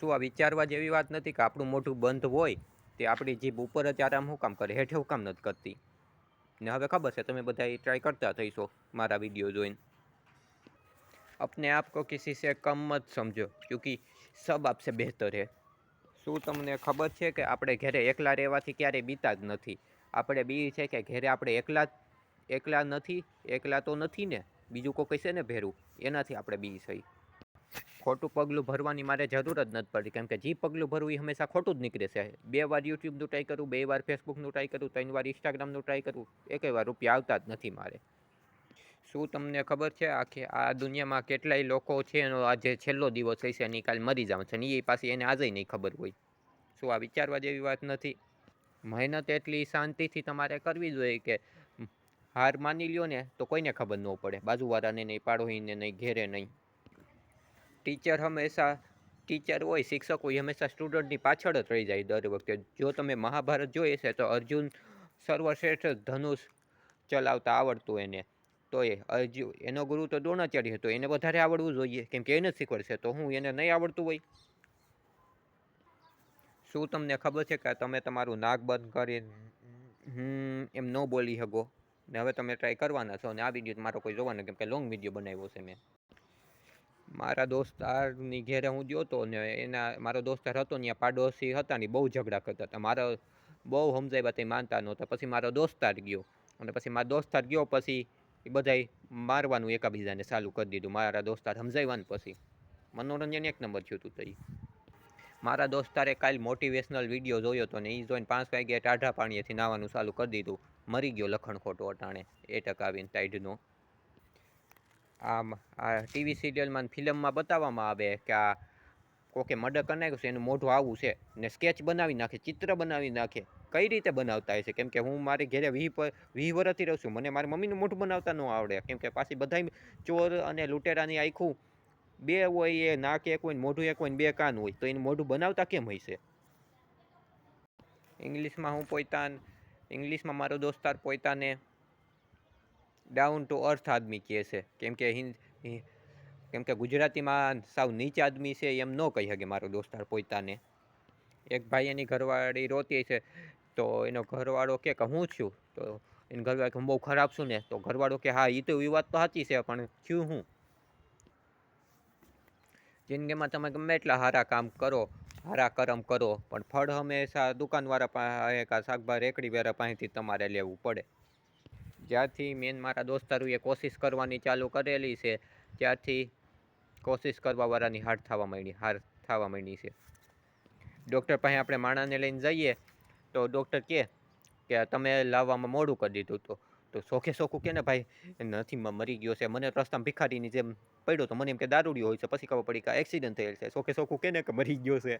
શું આ વિચારવા જેવી વાત નથી કે આપણું મોઢું બંધ હોય તે આપણી જીભ ઉપર જ આરામ શું કામ કરે, હેઠે શું કામ નથી કરતી? ને હવે ખબર છે તમે બધા ટ્રાય કરતા થઈશો મારા વિડીયો જોઈને. अपने आप को किसी से कम मत समझो क्योंकि सब आपसे बेहतर है. શું તમને ખબર છે કે આપણે ઘરે એકલા રહેવાથી ક્યારેય બીતા જ નથી? આપણે બી છે કે ઘરે આપણે એકલા નથી, એકલા તો નથી ને, બીજું કોઈ કહેશે ને ભેરું, એનાથી આપણે બી છે. ખોટું પગલું ભરવાની મારે જરૂર જ નથી પડતી, કેમ કે જે પગલું ભરવું એ હંમેશા ખોટું જ નીકળે છે. 2 વાર યુટ્યુબનું ટ્રાય કરું, 2 વાર ફેસબુકનું ટ્રાય કરું, 3 વાર ઇન્સ્ટાગ્રામનું ટ્રાય કરું, એકેય વાર રૂપિયા આવતા જ નથી મારે. શું તમને ખબર છે આખી આ દુનિયામાં કેટલાય લોકો છે એનો આજે છેલ્લો દિવસ હશે અને કાલ મરી જવાનું છે, ને એ પાછી એને આજે નહીં ખબર હોય? શું આ વિચારવા જેવી વાત નથી? મહેનત એટલી શાંતિથી તમારે કરવી જોઈએ કે હાર માની લ્યો ને તો કોઈને ખબર ન પડે, બાજુવાળાને નહીં, પાડોશીને નહીં, ઘેરે નહીં. ટીચર હોય, શિક્ષક હોય, હંમેશા સ્ટુડન્ટની પાછળ જ રહી જાય દર વખતે. જો તમે મહાભારત જોઈએ છે તો અર્જુન સર્વશ્રેષ્ઠ ધનુષ ચલાવતા આવડતું એને, તો એનો ગુરુ તો દ્રોણાચાર્ય હતો, એને વધારે આવડવું જોઈએ કેમ કે એને જ શીખવાડશે, તો હું એને નહીં આવડતું હોય? શું તમને ખબર છે કે તમે તમારું નાક બંધ કરી એમ ન બોલી શકો? ને હવે તમે ટ્રાય કરવાના છો, અને આ વિડીયો મારો કોઈ જોવાનો કેમ કે લોંગ વિડીયો બનાવ્યો છે મેં. મારા દોસ્તારની ઘેરે હું ગયો હતો ને મારો દોસ્તાર હતો ને, પાડોશી હતા ને બહુ ઝઘડા કરતા હતા. મારા બહુ સમજાવ્યા તે માનતા નહોતા. પછી મારો દોસ્તાર ગયો, અને પછી મારો દોસ્તાર ગયો પછી એ બધાય મારવાનું એકાબીજાને ચાલુ કરી દીધું. મારા દોસ્તાર સમજાવ્યા પછી મનોરંજન એક નંબર થયું હતું. તઈ મારા દોસ્તારે કાલ મોટિવેશનલ વિડીયો જોયો હતો ને એ જોઈને 5 વાગ્યે ટાઢા પાણીએથી નાવાનું ચાલુ કરી દીધું. મરી ગયો લખણ ખોટો અટાણે એટક આવીને ટાઈડનો. આ ટીવી સિરિયલમાં ફિલ્મમાં બતાવવામાં આવે કે આ કોકે મર્ડર કરી નાખ્યું છે, એનું મોઢું આવું છે, ને સ્કેચ બનાવી નાખે, ચિત્ર બનાવી નાખે. કઈ રીતે બનાવતા હશે? કેમ કે હું મારી ઘરે 20 વર્ષથી રહું છું, મને મારી મમ્મીનું મોઢું બનાવતા ન આવડે. કેમ કે પાછી બધા ચોર અને લૂંટેરાની આખું 2 હોય, એ નાક એક હોય, મોઢું એક હોય, 2 કાન હોય, તો એનું મોઢું બનાવતા કેમ હશે? ઇંગ્લિશમાં મારો દોસ્તાર પોતાને ડાઉન ટુ અર્થ આદમી કહે છે, કેમ કે ગુજરાતીમાં સાવ નીચ આદમી છે એમ ન કહી શકે મારો દોસ્તાર પોતાને. એક ભાઈ એની ઘરવાળી રોતી છે તો એનો ઘરવાળો કે હું છું, તો એને ઘરવાળી હું બહુ ખરાબ છું ને, તો ઘરવાળો કે હા એ વાત તો સાચી છે, પણ થયું હું? જિંદગીમાં તમે ગમે એટલા સારા કામ કરો, સારા કર્મ કરો, પણ ફળ હંમેશા દુકાનવાળા પાસે, શાકભાજી રેકડીવાળા પાસેથી તમારે લેવું પડે. જ્યારથી મેં મારા દોસ્તારોએ કોશિશ કરવાની ચાલુ કરેલી છે ત્યારથી કોશિશ કરવાવાળાની હાર થવા માંડી છે. ડૉક્ટર પાસે આપણે માણસને લઈને જઈએ તો ડૉક્ટર કહે કે તમે લાવવામાં મોડું કરી દીધું, તો સોખે સોખું કે ને ભાઈ નથી, મરી ગયો છે, મને રસ્તામાં ભિખારીની જેમ પડ્યો તો મને એમ કે દારૂડિયો હોય છે, પછી ખબર પડી કે એક્સિડન્ટ થયેલ છે. સોખે સોખું કે ને કે મરી ગયો છે.